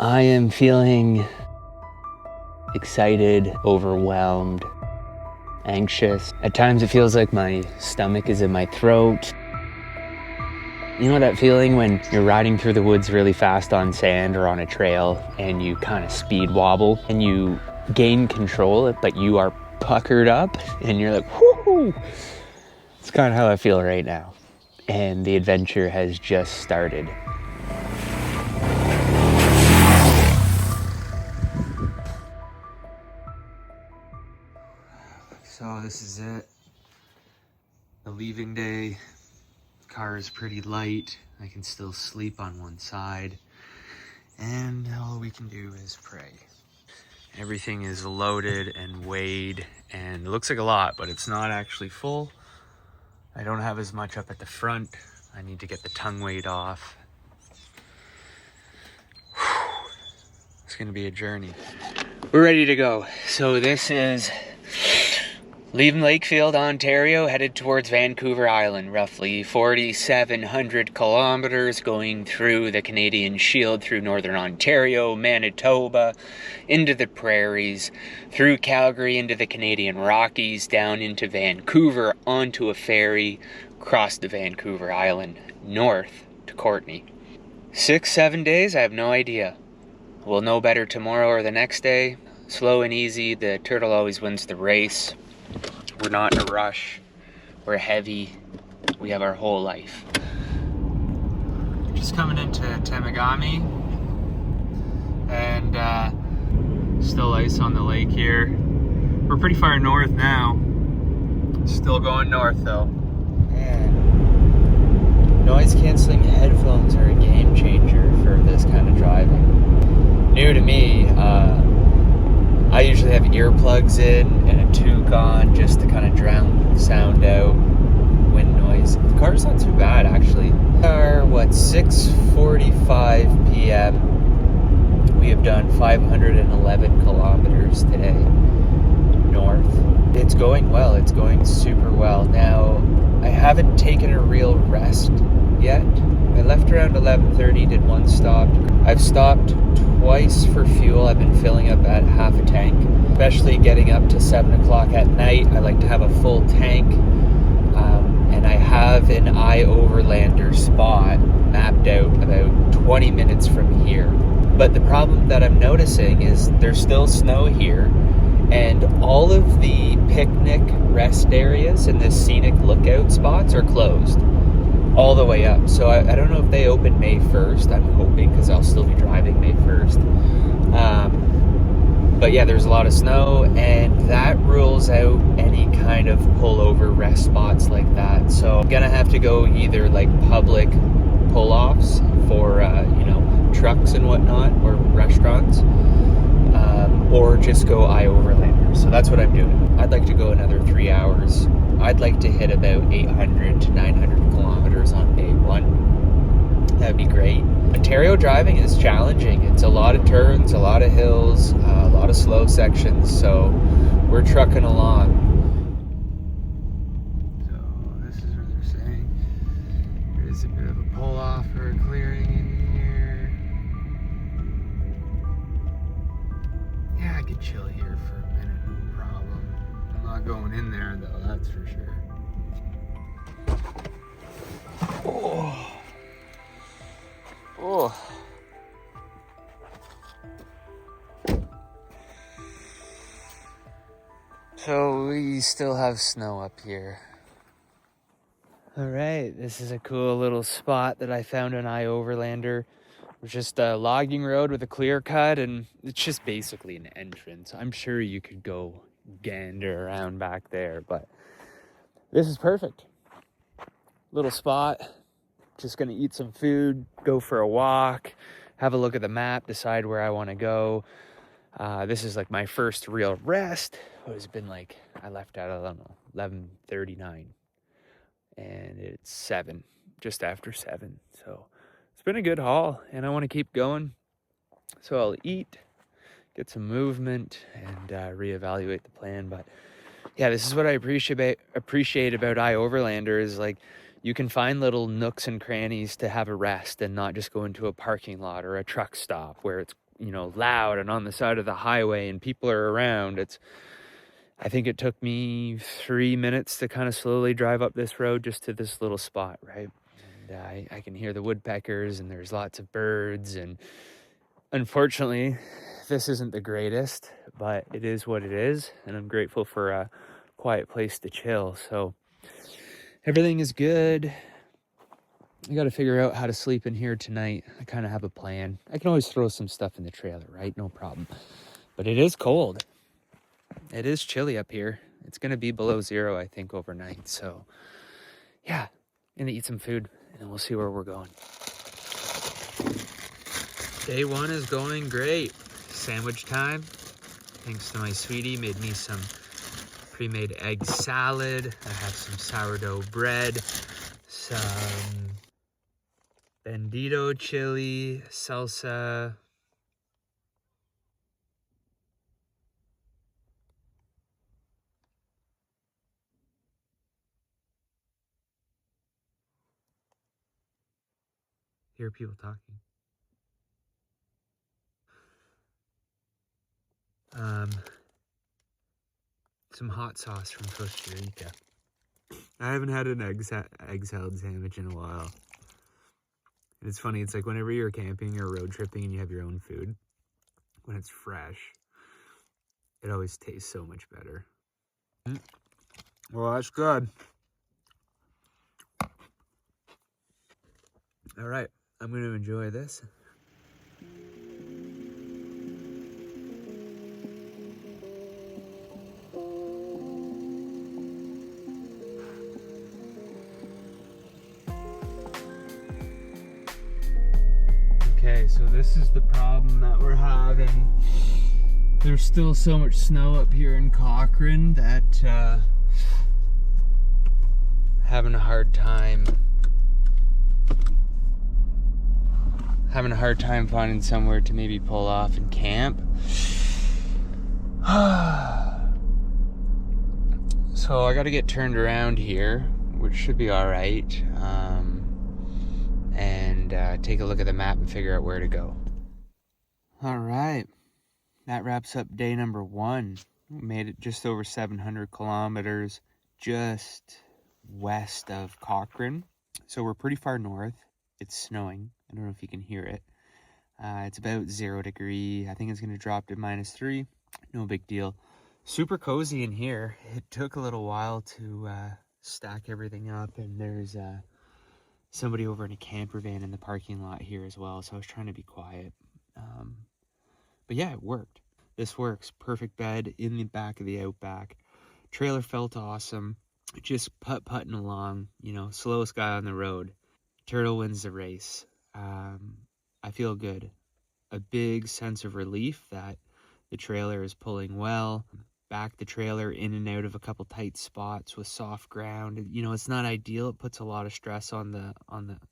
I am feeling excited, overwhelmed, anxious. At times it feels like my stomach is in my throat. You know that feeling when you're riding through the woods really fast on sand or on a trail and you kind of speed wobble and you gain control, but you are puckered up and you're like, whoo! It's kind of how I feel right now. And the adventure has just started. So this is it. The leaving day. Car is pretty light. I can still sleep on one side. And all we can do is pray. Everything is loaded and weighed, and it looks like a lot, but it's not actually full. I don't have as much up at the front. I need to get the tongue weight off. It's gonna be a journey. We're ready to go. So this is leaving Lakefield, Ontario, headed towards Vancouver Island, roughly 4,700 kilometers, going through the Canadian Shield, through northern Ontario, Manitoba, into the prairies, through Calgary, into the Canadian Rockies, down into Vancouver, onto a ferry, across the Vancouver Island, north to Courtenay. 6-7 days? I have no idea. We'll know better tomorrow or the next day. Slow and easy, the turtle always wins the race. We're not in a rush. We're heavy. We have our whole life. Just coming into Temagami, and still ice on the lake here. We're pretty far north now. Still going north though. Man, noise canceling headphones are a game changer for this kind of driving. New to me. I usually have earplugs in and a toque on just to kind of drown sound out, wind noise. The car's not too bad actually. We are 6:45 p.m. We have done 511 kilometers today north. It's going well. It's going super well. Now, I haven't taken a real rest yet. I left around 11:30, did one stop. I've stopped twice for fuel. I've been filling up at half a tank, especially getting up to 7 o'clock at night. I like to have a full tank, and I have an overlander spot mapped out about 20 minutes from here. But the problem that I'm noticing is there's still snow here, and all of the picnic rest areas and the scenic lookout spots are closed all the way up. So I don't know if they open May 1st. I'm hoping, because I'll still be driving May 1st. But yeah, there's a lot of snow, and that rules out any kind of pullover rest spots like that. So I'm gonna have to go either like public pull-offs for trucks and whatnot, or restaurants, or just go overlander. So that's what I'm doing. I'd like to go another 3 hours. I'd like to hit about 800 to 900 kilometers on day one. That'd be great. Ontario driving is challenging. It's a lot of turns, a lot of hills, a lot of slow sections, so we're trucking along. So this is what they're saying. There's a bit of a pull-off or a clearing in here. Yeah, I could chill here for a minute, no problem. I'm not going in there though, that's for sure. Oh. So we still have snow up here. All right, this is a cool little spot that I found on overlander. It's just a logging road with a clear cut, and it's just basically an entrance. I'm sure you could go gander around back there, but this is perfect. Little spot. Just gonna eat some food, go for a walk, have a look at the map, decide where I want to go. This is like my first real rest. It's been like, I left at, I don't know, 11:39, and it's 7, just after 7. So it's been a good haul, and I want to keep going. So I'll eat, get some movement, and reevaluate the plan. But yeah, this is what I appreciate about overlander is like, you can find little nooks and crannies to have a rest and not just go into a parking lot or a truck stop where it's you know, loud and on the side of the highway and people are around. I think it took me 3 minutes to kind of slowly drive up this road just to this little spot, right? And I can hear the woodpeckers and there's lots of birds, and unfortunately this isn't the greatest, but it is what it is, and I'm grateful for a quiet place to chill. So everything is good. I got to figure out how to sleep in here tonight. I kind of have a plan. I can always throw some stuff in the trailer, right? No problem. But it is cold. It is chilly up here. It's going to be below 0, I think, overnight. So, yeah, going to eat some food, and then we'll see where we're going. Day 1 is going great. Sandwich time. Thanks to my sweetie, made me some pre-made egg salad. I have some sourdough bread, some bandito chili, salsa. Hear people talking. Some hot sauce from Costa Rica. I haven't had an egg salad sandwich in a while. And it's funny, it's like whenever you're camping or road tripping and you have your own food, when it's fresh, it always tastes so much better. Well, that's good. All right, I'm going to enjoy this. Okay, so this is the problem that we're having. There's still so much snow up here in Cochrane that having a hard time finding somewhere to maybe pull off and camp. So I got to get turned around here, which should be all right. And take a look at the map and figure out where to go. All right, that wraps up day number 1. We made it just over 700 kilometers just west of Cochrane. So we're pretty far north. It's snowing. I don't know if you can hear it. It's about 0 degree. I think it's going to drop to -3. No big deal. Super cozy in here. It took a little while to stack everything up, and there's somebody over in a camper van in the parking lot here as well, so I was trying to be quiet. But yeah, it worked. This works. Perfect bed in the back of the Outback. Trailer felt awesome. Just putting along, you know, slowest guy on the road. Turtle wins the race. I feel good. A big sense of relief that the trailer is pulling well. Back the trailer in and out of a couple tight spots with soft ground. You know, it's not ideal. It puts a lot of stress on the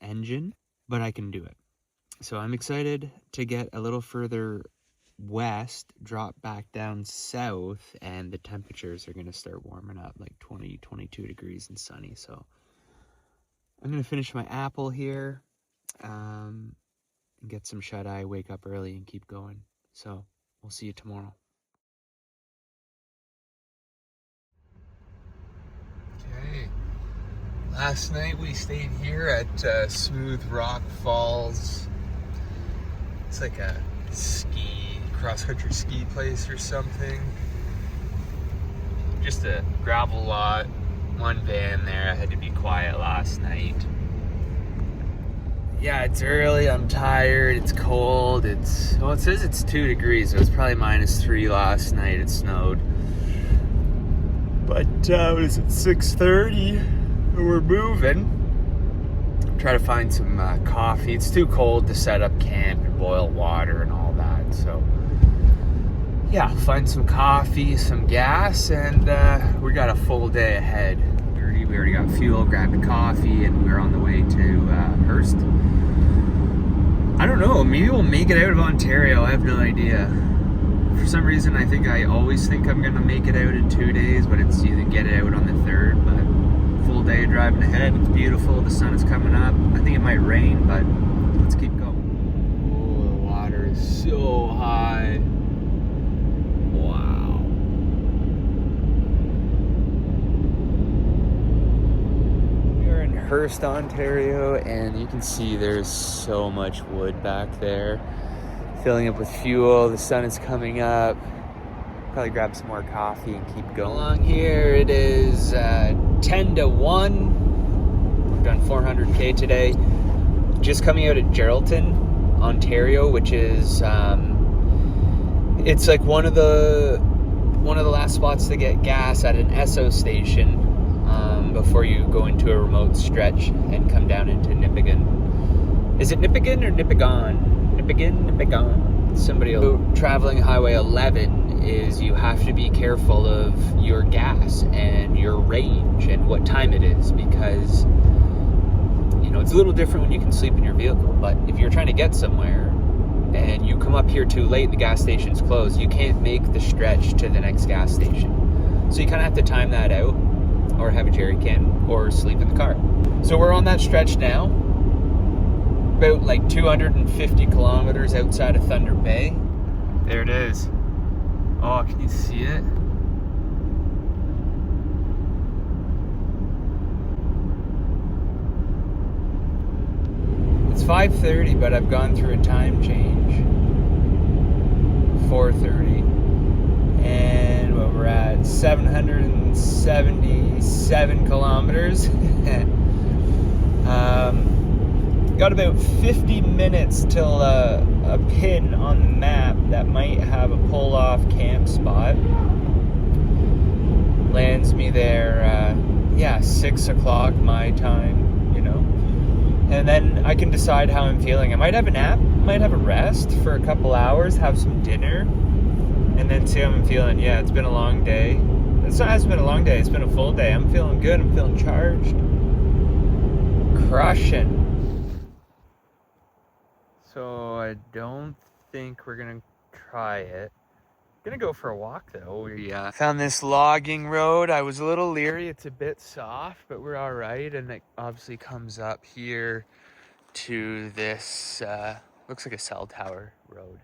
engine, but I can do it. So I'm excited to get a little further west, drop back down south, and the temperatures are going to start warming up, like 20, 22 degrees and sunny. So I'm going to finish my apple here, and get some shut-eye, wake up early, and keep going. So we'll see you tomorrow. Okay, last night we stayed here at Smooth Rock Falls. It's like a cross-country ski place or something. Just a gravel lot, one van there. I had to be quiet last night. Yeah, it's early, I'm tired, it's cold, it says it's 2 degrees, so it's probably -3 last night. It snowed. But what is it, 6:30? We're moving. Try to find some coffee. It's too cold to set up camp and boil water and all that. So yeah, find some coffee, some gas, and we got a full day ahead. We already got fuel, grabbed a coffee, and we're on the way to Hearst. I don't know, maybe we'll make it out of Ontario. I have no idea. For some reason, I always think I'm gonna make it out in 2 days, but it's either get it out on the 3rd, but full day driving ahead. It's beautiful, the sun is coming up. I think it might rain, but let's keep going. Oh, the water is so hot. Hearst, Ontario, and you can see there's so much wood back there. Filling up with fuel, the sun is coming up. Probably grab some more coffee and keep going. Along here, it is 10 to 1. We've done 400K today. Just coming out of Geraldton, Ontario, which is, it's like one of the last spots to get gas at an Esso station before you go into a remote stretch and come down into Nipigon. Is it Nipigon or Nipigon? Nipigon. Somebody else. Traveling Highway 11 is you have to be careful of your gas and your range and what time it is, because it's a little different when you can sleep in your vehicle. But if you're trying to get somewhere and you come up here too late and the gas station's closed, you can't make the stretch to the next gas station. So you kind of have to time that out, or have a jerry can, or sleep in the car. So we're on that stretch now, about like 250 kilometers outside of Thunder Bay. There it is. Oh, can you see it? It's 5:30, but I've gone through a time change. 4:30. And what we're at, 777 kilometers. Got about 50 minutes till a pin on the map that might have a pull-off camp spot. Lands me there, 6 o'clock my time, And then I can decide how I'm feeling. I might have a nap, might have a rest for a couple hours, have some dinner, and then see how I'm feeling. Yeah, it's been a long day. It hasn't been a long day, it's been a full day. I'm feeling good, I'm feeling charged. Crushing. So I don't think we're gonna try it. Gonna go for a walk though. We found this logging road. I was a little leery, it's a bit soft, but we're all right. And it obviously comes up here to this, looks like a cell tower road.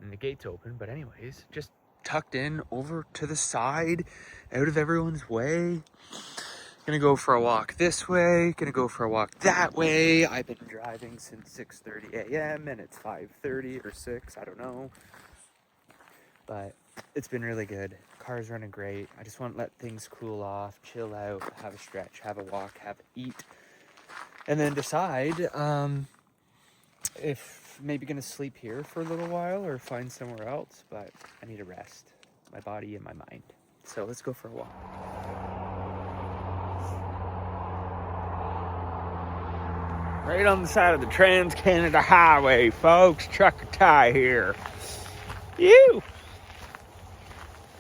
And the gate's open, but anyways, just tucked in over to the side, out of everyone's way. Gonna go for a walk this way, gonna go for a walk that way. I've been driving since 6:30 a.m. and it's 5:30 or 6, I don't know. But it's been really good. Car's running great. I just want to let things cool off, chill out, have a stretch, have a walk, eat, and then decide if maybe gonna sleep here for a little while or find somewhere else. But I need a rest, my body and my mind. So let's go for a walk. Right on the side of the Trans-Canada Highway, folks. Trucker Ty here. You.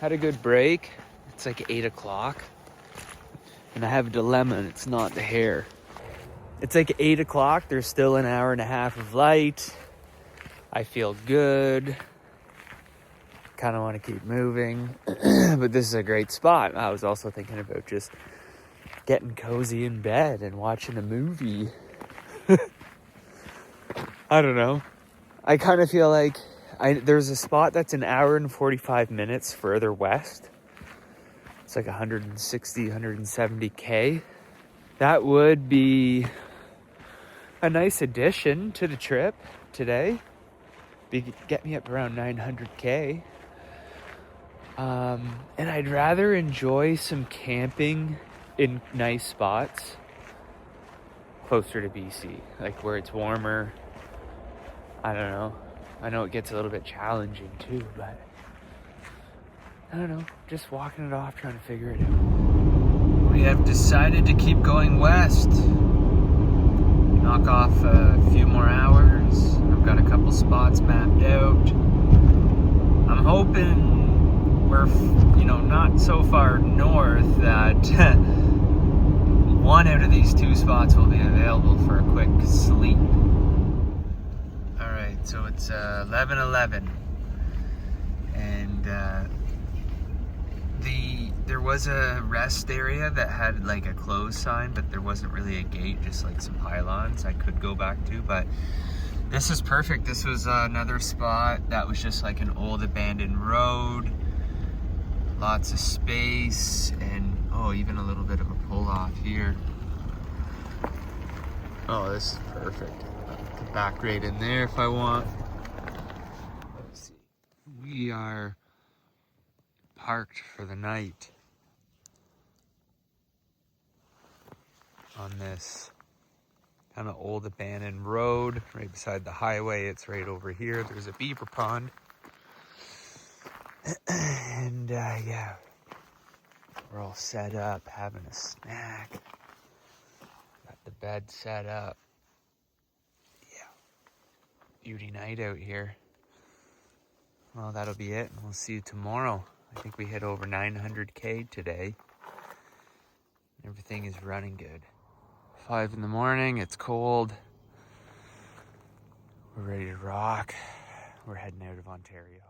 Had a good break. It's like 8 o'clock. And I have a dilemma, and it's not the hair. It's like 8 o'clock. There's still an hour and a half of light. I feel good. Kind of want to keep moving. But this is a great spot. I was also thinking about just getting cozy in bed and watching a movie. I don't know. I kind of feel like there's a spot that's an hour and 45 minutes further west. It's like 160, 170K. That would be a nice addition to the trip today. Get me up around 900K. And I'd rather enjoy some camping in nice spots closer to BC, like where it's warmer. I don't know. I know it gets a little bit challenging too, but I don't know. Just walking it off, trying to figure it out. We have decided to keep going west. Knock off a few more hours. I've got a couple spots mapped out. I'm hoping we're, not so far north that one out of these two spots will be available for a quick sleep. Alright, so it's 11:11, and there was a rest area that had like a closed sign, but there wasn't really a gate, just like some pylons I could go back to. But this is perfect. This was another spot that was just like an old abandoned road, lots of space, and even a little bit of a pull off here. Oh, this is perfect. I can back right in there if I want. Let's see. We are parked for the night on this kind of old abandoned road right beside the highway. It's right over here. There's a beaver pond. And yeah, we're all set up, having a snack. Got the bed set up. Yeah, beauty night out here. Well, that'll be it. We'll see you tomorrow. I think we hit over 900K today. Everything is running good. 5 in the morning, it's cold. We're ready to rock. We're heading out of Ontario.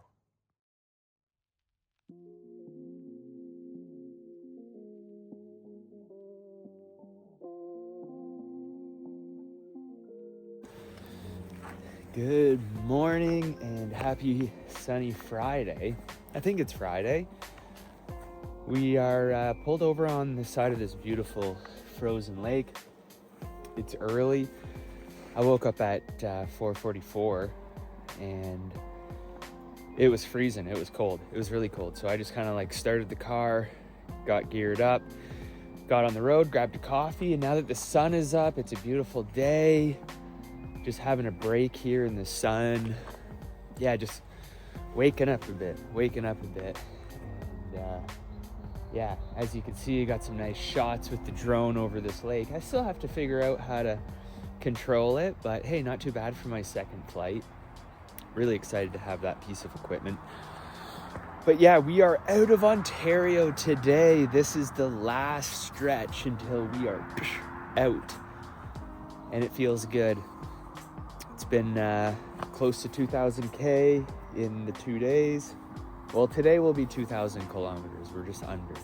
Good morning and happy sunny Friday. I think it's Friday. We are pulled over on the side of this beautiful frozen lake. It's early. I woke up at 4:44 and it was freezing. It was cold. It was really cold. So I just kind of like started the car, got geared up, got on the road, grabbed a coffee, and now that the sun is up, it's a beautiful day. Just having a break here in the sun. Yeah, just waking up a bit. And yeah, as you can see, I got some nice shots with the drone over this lake. I still have to figure out how to control it, but hey, not too bad for my second flight. Really excited to have that piece of equipment. But yeah, we are out of Ontario today. This is the last stretch until we are out, and it feels good. It's been close to 2,000K in the 2 days. Well, today will be 2,000 kilometers. We're just under.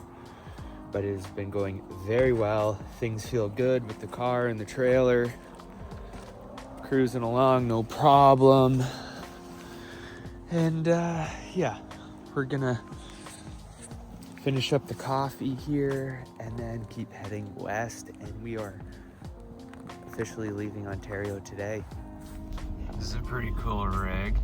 But it has been going very well. Things feel good with the car and the trailer. Cruising along, no problem. And yeah, we're gonna finish up the coffee here and then keep heading west. And we are officially leaving Ontario today. This is a pretty cool rig.